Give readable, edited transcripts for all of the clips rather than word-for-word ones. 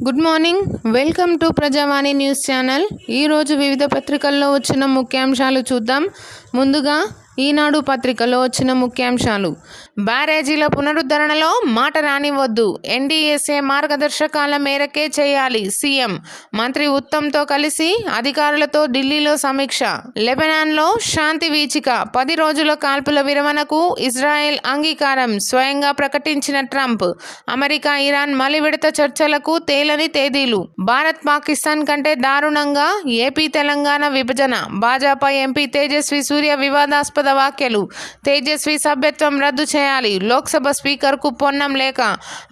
Good morning. Welcome to Prajavani news channel. ఈరోజు వివిధ పత్రికల్లో వచ్చిన ముఖ్యాంశాలు చూద్దాం. ముందుగా ఈనాడు పత్రికలో వచ్చిన ముఖ్యాంశాలు. బ్యారేజీల పునరుద్ధరణలో మాట రానివద్దు, ఎన్డీఎస్ఏ మార్గదర్శకాల మేరకే చేయాలి సీఎం. మంత్రి ఉత్తమ్తో కలిసి అధికారులతో ఢిల్లీలో సమీక్ష. లెబనాన్లో శాంతి వీచిక, 10 రోజుల కాల్పుల విరమణకు ఇజ్రాయెల్ అంగీకారం స్వయంగా ప్రకటించిన ట్రంప్. అమెరికా ఇరాన్ మలి విడత చర్చలకు తేలని తేదీలు. భారత్ పాకిస్తాన్ కంటే దారుణంగా ఏపీ తెలంగాణ విభజన. భాజపా ఎంపీ తేజస్వి సూర్య వివాదాస్పద వ్యాఖ్యలు. తేజస్వి సభ్యత్వం రద్దు చేయాలి. లోక్సభ స్పీకర్కు పొన్నం లేఖ.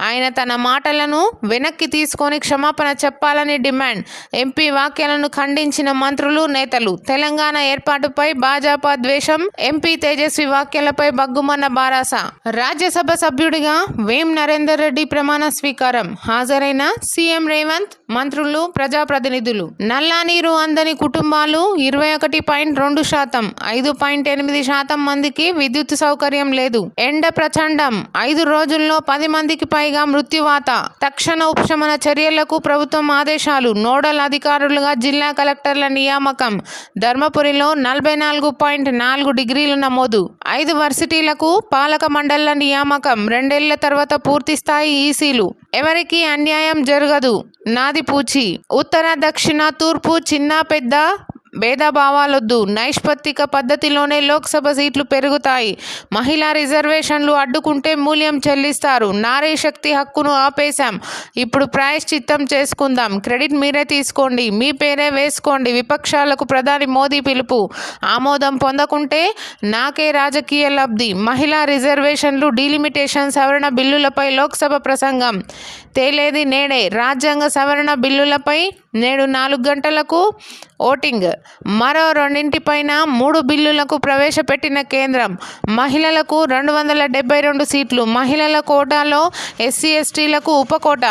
ఆయన తన మాటలను వెనక్కి తీసుకొని క్షమాపణ చెప్పాలని డిమాండ్. ఎంపీ వ్యాఖ్యలను ఖండించిన మంత్రులు, నేతలు. తెలంగాణ ఏర్పాటుపై భాజపా ద్వేషం. ఎంపీ తేజస్వి వ్యాఖ్యలపై బగ్గుమన్న బారాస. రాజ్యసభ సభ్యుడిగా వేం నరేందర్ రెడ్డి ప్రమాణ స్వీకారం. హాజరైన సీఎం రేవంత్, మంత్రులు, ప్రజాప్రతినిధులు. నల్లా నీరు అందని కుటుంబాలు 21.2%, 5.8% మందికి విద్యుత్ సౌకర్యం లేదు. ఎండ ప్రచండం. 5 రోజుల్లో 10 మందికి పైగా మృత్యువాత. తక్షణ ఉపశమన చర్యలకు ప్రభుత్వం ఆదేశాలు. నోడల్ అధికారులుగా జిల్లా కలెక్టర్ల నియామకం. ధర్మపురిలో 44.4 డిగ్రీలు నమోదు. 5 వర్సిటీలకు పాలక మండళ్ల నియామకం. 2 ఏళ్ల తర్వాత పూర్తిస్థాయి ఈసీలు. ఎవరికీ అన్యాయం జరగదు, నాది పూచి. ఉత్తర, దక్షిణ, తూర్పు, చిన్న పెద్ద భేదభావాలొద్దు. నైష్పత్తిక పద్ధతిలోనే లోక్సభ సీట్లు పెరుగుతాయి. మహిళా రిజర్వేషన్లు అడ్డుకుంటే మూల్యం చెల్లిస్తారు. నారీ శక్తి హక్కును ఆపేశాం, ఇప్పుడు ప్రాయశ్చిత్తం చేసుకుందాం. క్రెడిట్ మీరే తీసుకోండి, మీ పేరే వేసుకోండి. విపక్షాలకు ప్రధాని మోదీ పిలుపు. ఆమోదం పొందకుంటే నాకే రాజకీయ లబ్ధి. మహిళా రిజర్వేషన్లు, డీలిమిటేషన్ సవరణ బిల్లులపై లోక్సభ ప్రసంగం. తేలేది నేడే. రాజ్యాంగ సవరణ బిల్లులపై నేడు 4 గంటలకు ఓటింగ్. మరో 2పైన 3 బిల్లులకు ప్రవేశపెట్టిన కేంద్రం. మహిళలకు 272 సీట్లు. మహిళల కోటాలో ఎస్సీ ఎస్టీలకు ఉపకోట.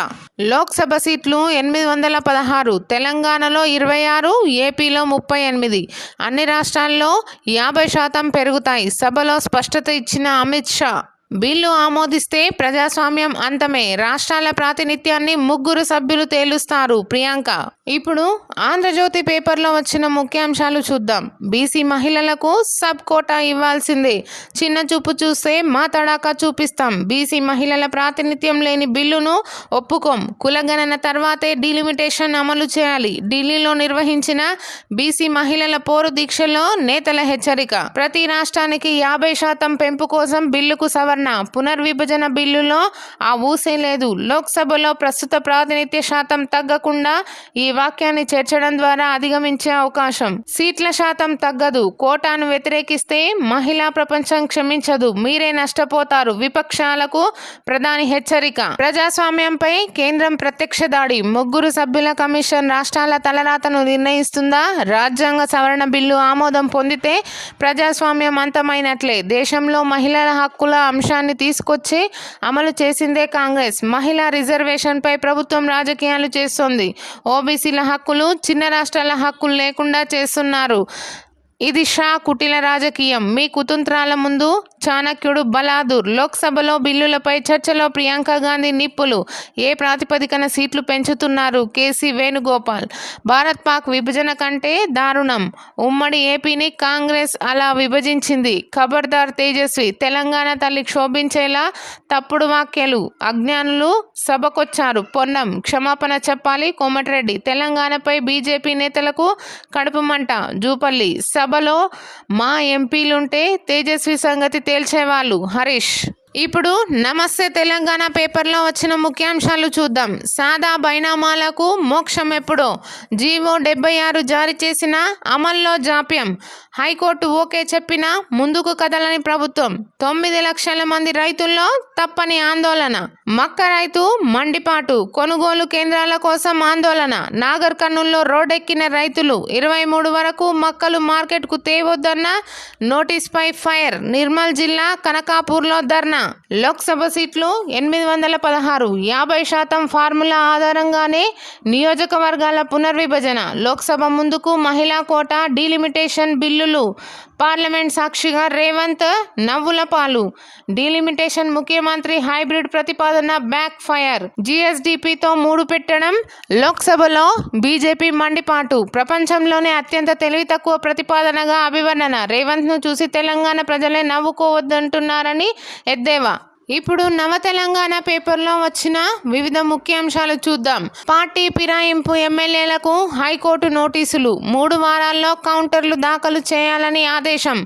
లోక్సభ సీట్లు 816, తెలంగాణలో 26, ఏపీలో 38. అన్ని రాష్ట్రాల్లో 50% పెరుగుతాయి. సభలో స్పష్టత ఇచ్చిన అమిత్ షా. బిల్లు ఆమోదిస్తే ప్రజాస్వామ్యం అంతమే. రాష్ట్రాల ప్రాతినిధ్యాన్ని 3 సభ్యులు తేలుస్తారు. ప్రియాంక. ఇప్పుడు ఆంధ్రజ్యోతి పేపర్లో వచ్చిన ముఖ్యాంశాలు చూద్దాం. బీసీ మహిళలకు సబ్ కోటా ఇవ్వాల్సిందే. చిన్న చూపు చూస్తే మా తడాకా చూపిస్తాం. బీసీ మహిళల ప్రాతినిధ్యం లేని బిల్లును ఒప్పుకోం. కులగణన తర్వాతే డీలిమిటేషన్ అమలు చేయాలి. ఢిల్లీలో నిర్వహించిన బీసీ మహిళల పోరు దీక్షలో నేతల హెచ్చరిక. ప్రతి రాష్ట్రానికి 50% పెంపు కోసం బిల్లుకు సవరణ. పునర్విభజన బిల్లులో ఆ ఊసే లేదు. లోక్సభలో ప్రస్తుత ప్రాతినిధ్య శాతం తగ్గకుండా ఈ వాక్యాన్ని చేర్చడం ద్వారా అధిగమించే అవకాశం. సీట్ల శాతం తగ్గదు. కోటాను వ్యతిరేకిస్తే మహిళా ప్రపంచం క్షమించదు. మీరే నష్టపోతారు. విపక్షాలకు ప్రధాని హెచ్చరిక. ప్రజాస్వామ్యంపై కేంద్రం ప్రత్యక్ష దాడి. 3 సభ్యుల కమిషన్ రాష్ట్రాల తలరాతను నిర్ణయిస్తుందా? రాజ్యాంగ సవరణ బిల్లు ఆమోదం పొందితే ప్రజాస్వామ్యం అంతమైనట్లే. దేశంలో మహిళల హక్కుల అంశాన్ని తీసుకొచ్చి అమలు చేసిందే కాంగ్రెస్. మహిళా రిజర్వేషన్పై ప్రభుత్వం రాజకీయాలు చేస్తోంది. ఓబీసీల హక్కులు, చిన్న రాష్ట్రాల హక్కులు లేకుండా చేస్తున్నారు. ఇది షా కుటిల రాజకీయం. మీ కుతంత్రాల ముందు చాణక్యుడు బలాదూర్. లోక్సభలో బిల్లులపై చర్చలో ప్రియాంక గాంధీ నిప్పులు. ఏ ప్రాతిపదికన సీట్లు పెంచుతున్నారు? కేసీ వేణుగోపాల్. భారత్ పాక్ విభజన కంటే దారుణం. ఉమ్మడి ఏపీని కాంగ్రెస్ అలా విభజించింది. ఖబర్దార్ తేజస్వి. తెలంగాణ తల్లి క్షోభించేలా తప్పుడు వ్యాఖ్యలు. అజ్ఞానులు సభకొచ్చారు. పొన్నం. క్షమాపణ చెప్పాలి కోమటిరెడ్డి. తెలంగాణపై బీజేపీ నేతలకు కడుపు మంట. జూపల్లి. సభలో మా ఎంపీలుంటే తేజస్వి సంగతి తేల్చేవాళ్ళు. హరీష్. ఇప్పుడు నమస్తే తెలంగాణ పేపర్లో వచ్చిన ముఖ్యాంశాలు చూద్దాం. సాదా బైనామాలకు మోక్షం ఎప్పుడో. జీవో 76 జారీ చేసిన అమల్లో జాప్యం. హైకోర్టు ఓకే చెప్పినా ముందుకు కదలని ప్రభుత్వం. 9 లక్షల మంది రైతుల్లో తప్పని ఆందోళన. మక్క రైతు మండిపాటు. కొనుగోలు కేంద్రాల కోసం ఆందోళన. నాగర్ కర్నూల్లో రోడ్డెక్కిన రైతులు. 23 వరకు మక్కలు మార్కెట్కు తేవొద్దన్న నోటీస్పై ఫైర్. నిర్మల్ జిల్లా కనకాపూర్లో ధర్నా. లోక్సభ సీట్లు 816, 50% ఫార్ములా ఆధారంగానే నియోజకవర్గాల పునర్విభజన. లోక్సభ ముందుకు మహిళా కోటా, డీలిమిటేషన్ బిల్లులు పార్లమెంట్ సాక్షిగా రేవంత్ నవ్వుల పాలు. డీలిమిటేషన్ ముఖ్యమంత్రి హైబ్రిడ్ ప్రతిపాదన బ్యాక్ ఫైర్. జీఎస్డీపీతో మూడు పెట్టడం లోక్సభలో బీజేపీ మండిపాటు. ప్రపంచంలోనే అత్యంత తెలివి తక్కువ ప్రతిపాదనగా అభివర్ణన. రేవంత్ ను చూసి తెలంగాణ ప్రజలే నవ్వుకోవద్దంటున్నారని ఎద్దేవా. ఇప్పుడు నవ తెలంగాణ పేపర్లో వచ్చిన వివిధ ముఖ్యాంశాలు చూద్దాం. పార్టీ ఫిరాయింపు ఎమ్మెల్యేలకు హైకోర్టు నోటీసులు. 3 వారాల్లో కౌంటర్లు దాఖలు చేయాలని ఆదేశం.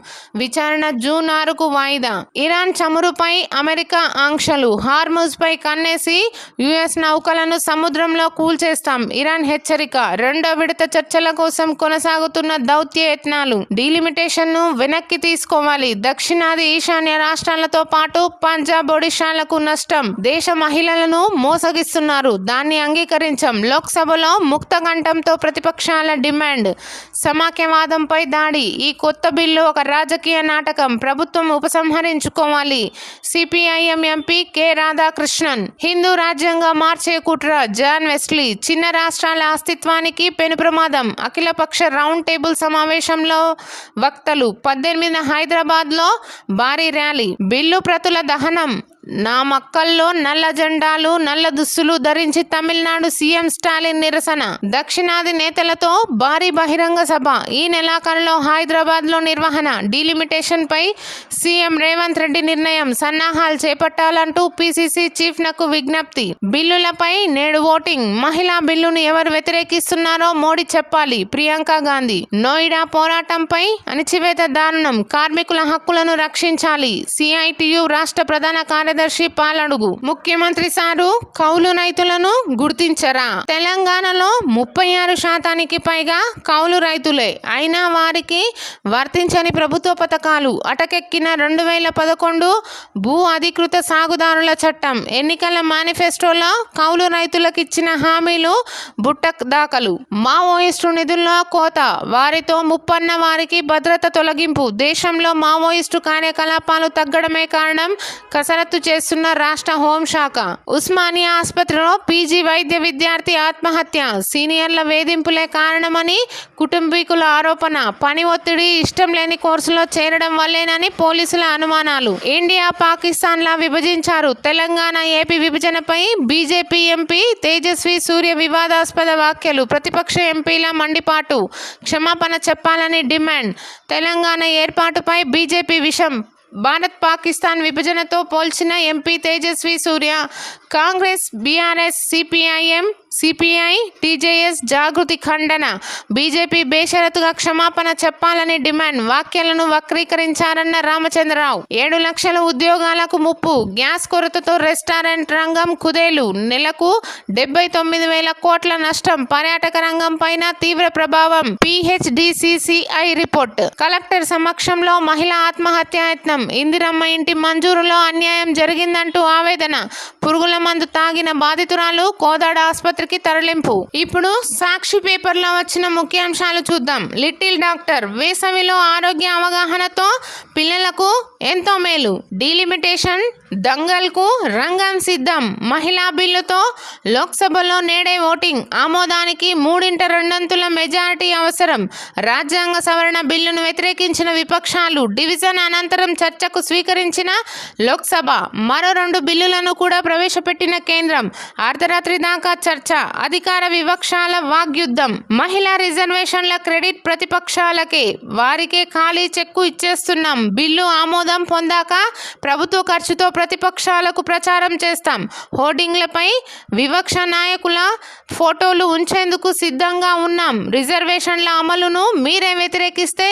విచారణ జూన్ 6కు వాయిదా. ఇరాన్ చమురుపై అమెరికా ఆంక్షలు. హార్ముజ్పై కన్నేసి యుఎస్ నౌకలను సముద్రంలో కూల్చేస్తాం. ఇరాన్ హెచ్చరిక. రెండో విడత చర్చల కోసం కొనసాగుతున్న దౌత్యయత్నాలు. డీలిమిటేషన్ ను వెనక్కి తీసుకోవాలి. దక్షిణాది ఈశాన్య రాష్ట్రాలతో పాటు పంజాబ్ ఒడిశాలకు నష్టం. దేశ మహిళలను మోసగిస్తున్నారు. దాన్ని అంగీకరించం. లోక్సభలో ముక్తకంఠంతో ప్రతిపక్షాల డిమాండ్. సమాఖ్యవాదంపై దాడి. ఈ కొత్త బిల్లు ఒక రాజకీయ నాటకం. ప్రభుత్వం ఉపసంహరించుకోవాలి. CPIM MP K Radhakrishnan. హిందూ రాజ్యంగా మార్చే కుట్ర. John Wesley. చిన్న రాష్ట్రాల అస్తిత్వానికి పెను ప్రమాదం. అఖిలపక్ష రౌండ్ టేబుల్ సమావేశంలో వక్తలు. 18న హైదరాబాద్లో భారీ ర్యాలీ. బిల్లు ప్రతుల దహనం. నా మక్కల్లో నల్ల జెండాలు నల్ల దుస్తులు ధరించి తమిళనాడు సీఎం స్టాలిన్ నిరసన. దక్షిణాది నేతలతో భారీ బహిరంగ సభ. ఈ నెలాఖరులో హైదరాబాద్లో నిర్వహణ. డీలిమిటేషన్ పై సీఎం రేవంత్ రెడ్డి నిర్ణయం. సన్నాహాలు చేపట్టాలంటూ పీసీసీ చీఫ్ నకు విజ్ఞప్తి. బిల్లులపై నేడు ఓటింగ్. మహిళా బిల్లును ఎవరు వ్యతిరేకిస్తున్నారో మోడీ చెప్పాలి. ప్రియాంక గాంధీ. నోయిడా పోరాటంపై అణచివేత దారుణం. కార్మికుల హక్కులను రక్షించాలి. సిఐటియు రాష్ట్ర ప్రధాన కార్యదర్శి పాలడుగు. ముఖ్యమంత్రి సారు కౌలు రైతులను గుర్తించరా? తెలంగాణలో 36% పైగా కౌలు రైతులే. అయినా వారికి వర్తించని ప్రభుత్వ పథకాలు. అటకెక్కిన 2011 భూ అధికృత సాగుదారుల చట్టం. ఎన్నికల మేనిఫెస్టోలో కౌలు రైతులకు ఇచ్చిన హామీలు బుట్ట దాఖలు. మావోయిస్టు నిధుల్లో కోత. వారితో ముప్పన్న వారికి భద్రత తొలగింపు. దేశంలో మావోయిస్టు కార్యకలాపాలు తగ్గడమే కారణం. కసరత్తు చేస్తున్న రాష్ట్ర హోంశాఖ. ఉస్మానియా ఆసుపత్రిలో పీజీ వైద్య విద్యార్థి ఆత్మహత్య. సీనియర్ల వేధింపులే కారణమని కుటుంబీకుల ఆరోపణ. పని ఒత్తిడి, ఇష్టం లేని కోర్సులో చేరడం వల్లేనని పోలీసుల అనుమానాలు. ఇండియా పాకిస్తాన్లా విభజించారు. తెలంగాణ ఏపీ విభజనపై బీజేపీ ఎంపీ తేజస్వి సూర్య వివాదాస్పద వ్యాఖ్యలు. ప్రతిపక్ష ఎంపీల మండిపాటు. క్షమాపణ చెప్పాలని డిమాండ్. తెలంగాణ ఏర్పాటుపై బీజేపీ విషం. భారత్ పాకిస్తాన్ విభజనతో పోల్చిన MP Tejasvi Surya. Congress, BRS, CPIM, CPI, TJS Jagruthi ఖండన. బీజేపీ బేషరతుగా క్షమాపణ చెప్పాలని డిమాండ్. వ్యాఖ్యలను వక్రీకరించారన్న రామచంద్రరావు. 7 లక్షల ఉద్యోగాలకు ముప్పు. గ్యాస్ కొరతతో రెస్టారెంట్ రంగం కుదేలు. నెలకు 79,000 కోట్ల నష్టం. పర్యాటక రంగం పైన తీవ్ర ప్రభావం. పిహెచ్డిసిసిఐ రిపోర్ట్. కలెక్టర్ సమక్షంలో మహిళా ఆత్మహత్యాయత్నం. ఇందిరమ్మ ఇంటి మంజూరులో అన్యాయం జరిగిందంటూ ఆవేదన. పురుగుల మందు తాగిన బాధితురాలు కోదాడ ఆసుపత్రికి తరలింపు. ఇప్పుడు సాక్షి పేపర్లో వచ్చిన ముఖ్యాంశాలు చూద్దాం. Little doctor. వేసవిలో ఆరోగ్య అవగాహనతో పిల్లలకు ఎంతో మేలు. డీలిమిటేషన్ దంగల్కు రంగం సిద్ధం. మహిళా బిల్లుతో లోక్సభలో నేడే ఓటింగ్. ఆమోదానికి 3/2 మెజారిటీ అవసరం. రాజ్యాంగ సవరణ బిల్లును వ్యతిరేకించిన విపక్షాలు. డివిజన్ అనంతరం చర్చకు స్వీకరించిన లోక్సభ. మరో 2 బిల్లులను కూడా ప్రవేశపెట్టిన కేంద్రం. అర్ధరాత్రి దాకా చర్చ. అధికార విపక్షాల వాగ్యుద్ధం. మహిళా రిజర్వేషన్ల క్రెడిట్ ప్రతిపక్షాలకే. వారికే ఖాళీ చెక్కు ఇచ్చేస్తున్నాం. బిల్లు ఆమోదం పొందాక ప్రభుత్వ ఖర్చుతో ప్రతిపక్షాలకు ప్రచారం చేస్తాం. హోర్డింగ్లపై వివక్ష నాయకుల ఫోటోలు ఉంచేందుకు సిద్ధంగా ఉన్నాం. రిజర్వేషన్ల అమలును మీరే వ్యతిరేకిస్తే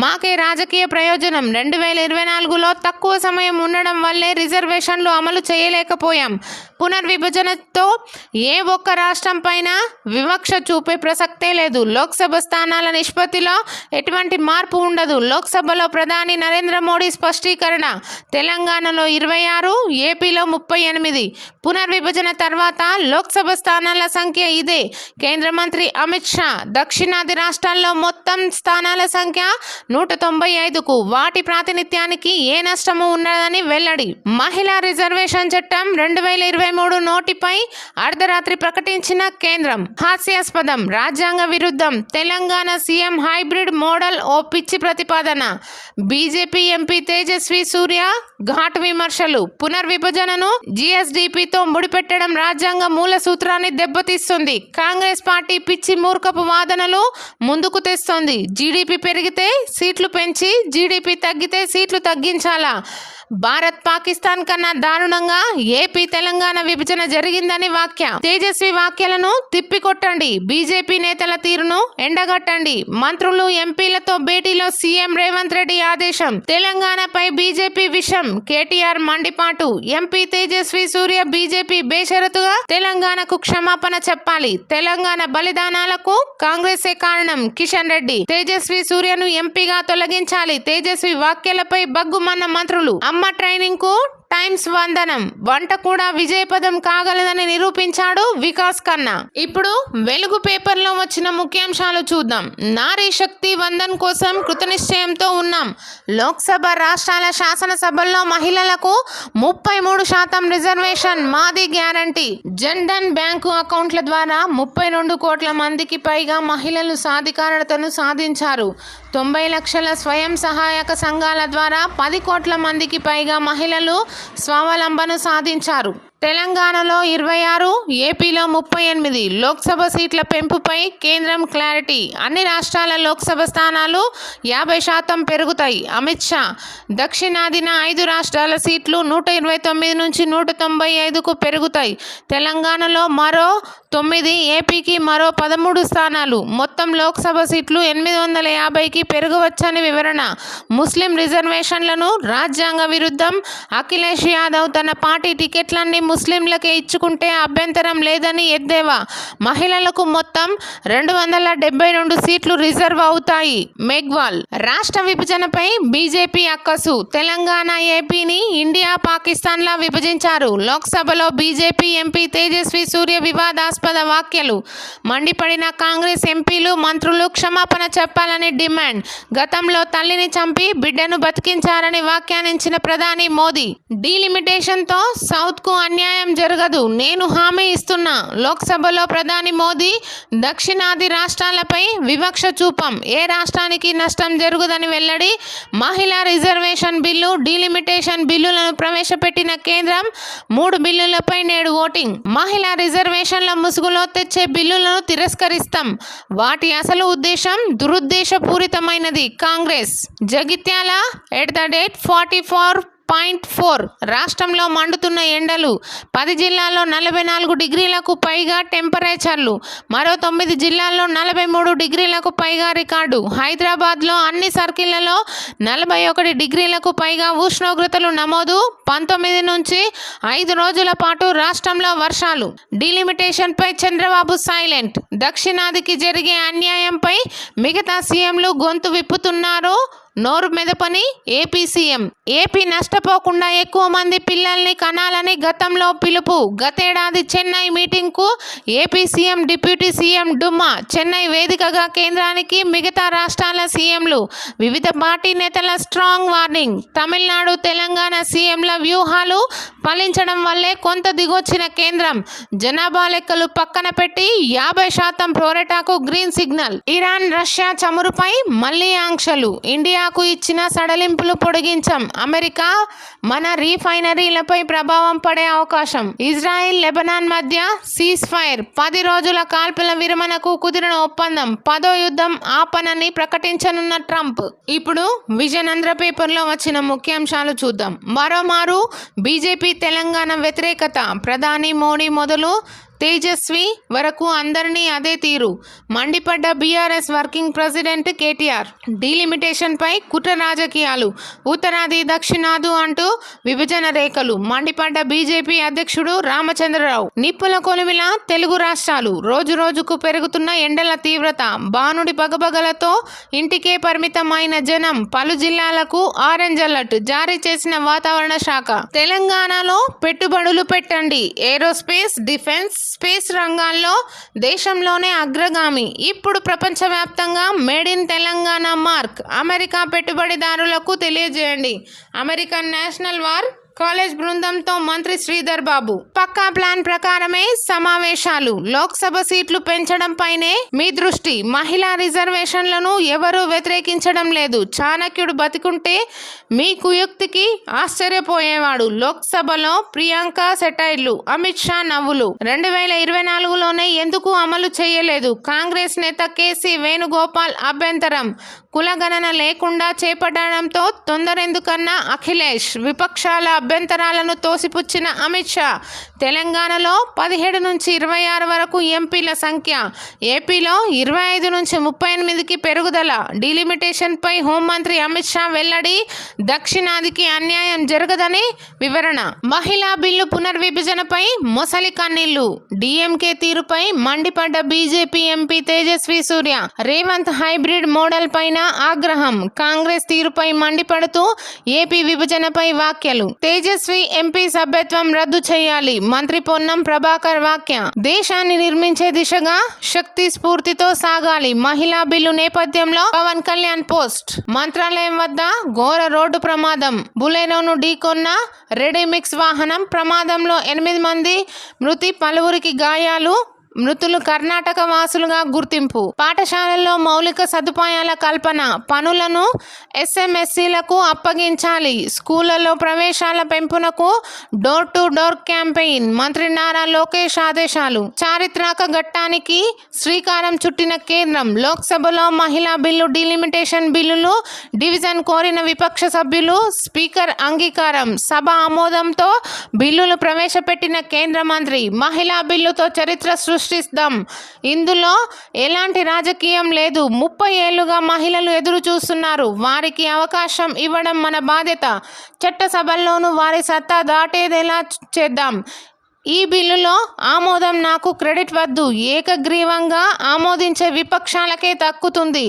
మాకే రాజకీయ ప్రయోజనం. 2024లో తక్కువ సమయం ఉండడం వల్లే రిజర్వేషన్లు అమలు చేయలేకపోయాం. పునర్విభజనతో ఏ ఒక్క రాష్ట్రం పైన వివక్ష చూపే ప్రసక్తే లేదు. లోక్సభ స్థానాల నిష్పత్తిలో ఎటువంటి మార్పు ఉండదు. లోక్సభలో ప్రధాని నరేంద్ర మోడీ స్పష్టీకరణ. తెలంగాణలో 26, ఏపీలో 38. పునర్విభజన తర్వాత లోక్సభ స్థానాల సంఖ్య ఇదే. కేంద్ర మంత్రి అమిత్ షా. దక్షిణాది రాష్ట్రాల్లో మొత్తం స్థానాల సంఖ్య 195కు. వాటి ప్రాతినిధ్యానికి ఏ నష్టము ఉండదని వెల్లడి. మహిళా రిజర్వేషన్ చట్టం 2023 నోటిపై అర్ధరాత్రి ప్రకటించారు. ప్రకటించిన కేంద్రం. హాస్యాస్పదం, రాజ్యాంగ విరుద్ధం. తెలంగాణ సీఎం హైబ్రిడ్ మోడల్ ఓ పిచ్చి ప్రతిపాదన. బీజేపీ ఎంపీ తేజస్వి సూర్య ఘాటు విమర్శలు. పునర్విభజనను జీఎస్డీపీతో ముడిపెట్టడం రాజ్యాంగ మూల సూత్రాన్ని దెబ్బతీస్తుంది. కాంగ్రెస్ పార్టీ పిచ్చి మూర్ఖపు వాదనలు ముందుకు తెస్తోంది. జీడీపీ పెరిగితే సీట్లు పెంచి, జీడీపీ తగ్గితే సీట్లు తగ్గించాలా? భారత్ పాకిస్తాన్ కన్నా దారుణంగా ఏపీ తెలంగాణ విభజన జరిగిందని వ్యాఖ్య. తేజస్వి వ్యాఖ్యలను తిప్పికొట్టండి. బీజేపీ నేతల తీరును ఎండగట్టండి. మంత్రులు ఎంపీలతో భేటీలో సీఎం రేవంత్ రెడ్డి ఆదేశం. తెలంగాణపై బీజేపీ విషం. కేటీఆర్ మండిపాటు. ఎంపీ తేజస్వి సూర్య బీజేపీ బేషరతుగా తెలంగాణకు క్షమాపణ చెప్పాలి. తెలంగాణ బలిదానాలకు కాంగ్రెసే కారణం. కిషన్ రెడ్డి. తేజస్వి సూర్యను ఎంపీగా తొలగించాలి. తేజస్వి వ్యాఖ్యలపై బగ్గుమన్న మంత్రులు. అమ్మ ట్రైనింగ్ కు టైమ్స్ వందనం. వంట కూడా విజయపదం కాగలదని నిరూపించాడు వికాస్ ఖన్నా. ఇప్పుడు వెలుగు పేపర్లో వచ్చిన ముఖ్యాంశాలు చూద్దాం. నారీ శక్తి వందన్ కోసం కృతనిశ్చయంతో ఉన్నాం. లోక్సభ, రాష్ట్రాల శాసనసభల్లో మహిళలకు 33% రిజర్వేషన్ మాది గ్యారంటీ. జన్ ధన్ బ్యాంకు అకౌంట్ల ద్వారా 32 కోట్ల మందికి పైగా మహిళలు సాధికారతను సాధించారు. 90 లక్షల స్వయం సహాయక సంఘాల ద్వారా 10 కోట్ల మందికి పైగా మహిళలు స్వావలంబన సాధించారు. తెలంగాణలో 26, ఏపీలో 38 లోక్సభ సీట్ల పెంపుపై కేంద్రం క్లారిటీ. అన్ని రాష్ట్రాల లోక్సభ స్థానాలు 50% పెరుగుతాయి. అమిత్ షా. దక్షిణాదిన 5 రాష్ట్రాల సీట్లు 129 నుంచి 195కు పెరుగుతాయి. తెలంగాణలో మరో 9, ఏపీకి మరో 13 స్థానాలు. మొత్తం లోక్సభ సీట్లు 850కి పెరగవచ్చని వివరణ. ముస్లిం రిజర్వేషన్లను రాజ్యాంగ విరుద్ధం. అఖిలేష్ యాదవ్ తన పార్టీ టికెట్లన్నీ ముస్లింలకే ఇచ్చుకుంటే అభ్యంతరం లేదని ఎద్దేవా. మహిళలకు మొత్తం 272 సీట్లు రిజర్వ్ అవుతాయి. మేఘ్వాల్. రాష్ట్ర విభజనపై బీజేపీ అక్కసు. తెలంగాణ, ఏపీని ఇండియా, పాకిస్తాన్లా విభజించారు. లోక్సభలో బీజేపీ ఎంపీ తేజస్వి సూర్య వివాదాస్పద వ్యాఖ్యలు. మండిపడిన కాంగ్రెస్ ఎంపీలు, మంత్రులు క్షమాపణ చెప్పాలని డిమాండ్. గతంలో తల్లిని చంపి బిడ్డను బతికించారని వ్యాఖ్యానించిన ప్రధాని మోదీ. డీలిమిటేషన్తో సౌత్కు అన్యాయం జరగదు, నేను హామీ ఇస్తున్నా. లోక్సభలో ప్రధాని మోదీ దక్షిణాది రాష్ట్రాలపై వివక్ష చూపం. ఏ రాష్ట్రానికి నష్టం జరుగుదని వెల్లడి. మహిళా రిజర్వేషన్ బిల్లు, డీలిమిటేషన్ బిల్లులను ప్రవేశపెట్టిన కేంద్రం. 3 బిల్లులపై నేడు ఓటింగ్. మహిళా రిజర్వేషన్ల ముసుగులో తెచ్చే బిల్లులను తిరస్కరిస్తాం. వాటి అసలు ఉద్దేశం దురుద్దేశపూరితమైనది. కాంగ్రెస్. జగిత్యాల @44.4 రాష్ట్రంలో మండుతున్న ఎండలు. 10 జిల్లాల్లో 44 డిగ్రీలకు పైగా టెంపరేచర్లు. మరో 9 జిల్లాల్లో 43 డిగ్రీలకు పైగా రికార్డు. హైదరాబాద్లో అన్ని సర్కిళ్లలో 41 డిగ్రీలకు పైగా ఉష్ణోగ్రతలు నమోదు. 19 నుంచి 5 రోజుల పాటు రాష్ట్రంలో వర్షాలు. డీలిమిటేషన్పై చంద్రబాబు సైలెంట్. దక్షిణాదికి జరిగే అన్యాయంపై మిగతా సీఎంలు గొంతు విప్పుతున్నారు. నోరు మెదపని ఏపీ సీఎం. ఏపీ నష్టపోకుండా ఎక్కువ మంది పిల్లల్ని కనాలని గతంలో పిలుపు. గతేడాది చెన్నై మీటింగ్కు ఏపీ సీఎం, డిప్యూటీ సీఎం డుమ్మా. చెన్నై వేదికగా కేంద్రానికి మిగతా రాష్ట్రాల సీఎంలు. వివిధ పార్టీ నేతల స్ట్రాంగ్ వార్నింగ్. తమిళనాడు, తెలంగాణ సీఎంల వ్యూహాలు ఫలించడం వల్లే కొంత దిగొచ్చిన కేంద్రం. జనాభా లెక్కలు పక్కన పెట్టి 50% ప్రోరేటాకు గ్రీన్ సిగ్నల్. ఇరాన్, రష్యా చమురుపై మళ్లీ ఆంక్షలు. ఇండియాకు ఇచ్చిన సడలింపులు పొడిగించాం. అమెరికా మన రీఫైనరీలపై ప్రభావం పడే అవకాశం. ఇజ్రాయిల్, లెబనాన్ మధ్య సీజ్ ఫైర్. 10 రోజుల కాల్పుల విరమణకు కుదిరిన ఒప్పందం. 10వ యుద్ధం ఆపనని ప్రకటించనున్న ట్రంప్. ఇప్పుడు విజన్ ఆంధ్ర పేపర్లో వచ్చిన ముఖ్యాంశాలు చూద్దాం. మరోమారు బీజేపీ తెలంగాణ వ్యతిరేకత. ప్రధాని మోడీ మొదలు తేజస్వి వరకు అందరినీ అదే తీరు. మండిపడ్డ బీఆర్ఎస్ వర్కింగ్ ప్రెసిడెంట్ కేటీఆర్. డీలిమిటేషన్పై కుట్ర రాజకీయాలు. ఉత్తరాది, దక్షిణాదు అంటూ విభజన రేఖలు. మండిపడ్డ బీజేపీ అధ్యక్షుడు రామచంద్రరావు. నిప్పుల కొలువిలా తెలుగు రాష్ట్రాలు. రోజు రోజుకు పెరుగుతున్న ఎండల తీవ్రత. బానుడి పగబగలతో ఇంటికే పరిమితమైన జనం. పలు జిల్లాలకు ఆరెంజ్ అలర్ట్ జారీ చేసిన వాతావరణ శాఖ. తెలంగాణలో పెట్టుబడులు పెట్టండి. ఏరోస్పేస్, డిఫెన్స్, స్పేస్ రంగాల్లో దేశంలోనే అగ్రగామి. ఇప్పుడు ప్రపంచవ్యాప్తంగా made in Telangana mark. America పెట్టుబడిదారులకు తెలియజేయండి. అమెరికన్ నేషనల్ వార్ కాలేజ్ బృందంతో మంత్రి శ్రీధర్ బాబు. పక్కా ప్లాన్ ప్రకారమే సమావేశాలు. లోక్సభ సీట్లు పెంచడంపైనే మీ దృష్టి. మహిళా రిజర్వేషన్లను ఎవరూ వ్యతిరేకించడం లేదు. చాణక్యుడు బతికుంటే మీ కుయుక్తికి ఆశ్చర్యపోయేవాడు. లోక్సభలో ప్రియాంక సెటైర్లు, అమిత్ షా నవ్వులు. 2024లోనే ఎందుకు అమలు చేయలేదు? కాంగ్రెస్ నేత కేసీ వేణుగోపాల్ అభ్యంతరం. కులగణన లేకుండా చేపట్టడంతో తొందరెందుకన్న అఖిలేష్. విపక్షాల అభ్యంతరాలను తోసిపుచ్చిన అమిత్ షా. తెలంగాణలో 17 నుంచి 26 వరకు ఎంపీల సంఖ్య. ఏపీలో 25 నుంచి 38కి పెరుగుదల. డీలిమిటేషన్పై హోంమంత్రి అమిత్ షా వెల్లడి. దక్షిణాదికి అన్యాయం జరగదని వివరణ. మహిళా బిల్లు పునర్విభజనపై మొసలి కన్నీళ్లు. డీఎంకే తీరుపై మండిపడ్డ బీజేపీ ఎంపీ తేజస్వి సూర్య. రేవంత్ హైబ్రిడ్ మోడల్ పైన ఆగ్రహం. కాంగ్రెస్ తీరుపై మండిపడుతూ ఏపీ విభజనపై వ్యాఖ్యలు. తేజస్వి ఎంపీ సభ్యత్వం రద్దు చేయాలి. మంత్రి పొన్నం ప్రభాకర్ వ్యాఖ్య. దేశాన్ని నిర్మించే దిశగా శక్తి స్ఫూర్తితో సాగాలి. మహిళా బిల్లు నేపథ్యంలో పవన్ కళ్యాణ్ పోస్ట్. మంత్రాలయం వద్ద ఘోర రోడ్డు ప్రమాదం. బులెరోను ఢీకొన్న రెడీమిక్స్ వాహనం. ప్రమాదంలో 8 మంది మృతి, పలువురికి గాయాలు. మృతులు కర్ణాటక వాసులుగా గుర్తింపు. పాఠశాలల్లో మౌలిక సదుపాయాల కల్పన. పనులను ఎస్ఎంఎస్సీలకు అప్పగించాలి. స్కూళ్లలో ప్రవేశాల పెంపునకు డోర్ టు డోర్ క్యాంపెయిన్. మంత్రి నారా లోకేష్ ఆదేశాలు. చారిత్రక ఘట్టానికి శ్రీకారం చుట్టిన కేంద్రం. లోక్సభలో మహిళా బిల్లు, డీలిమిటేషన్ బిల్లులు డివిజన్ కోరిన విపక్ష సభ్యులు. స్పీకర్ అంగీకారం. సభ ఆమోదంతో బిల్లులు ప్రవేశపెట్టిన కేంద్ర మంత్రి. మహిళా బిల్లుతో చరిత్ర సృష్టిస్తాం. ఇందులో ఎలాంటి రాజకీయం లేదు. 30 ఏళ్లుగా మహిళలు ఎదురు చూస్తున్నారు. వారికి అవకాశం ఇవ్వడం మన బాధ్యత. చట్టసభల్లోనూ వారి సత్తా దాటేదేలా చేద్దాం. ఈ బిల్లులో ఆమోదం నాకు క్రెడిట్ వద్దు. ఏకగ్రీవంగా ఆమోదించే విపక్షాలకే దక్కుతుంది.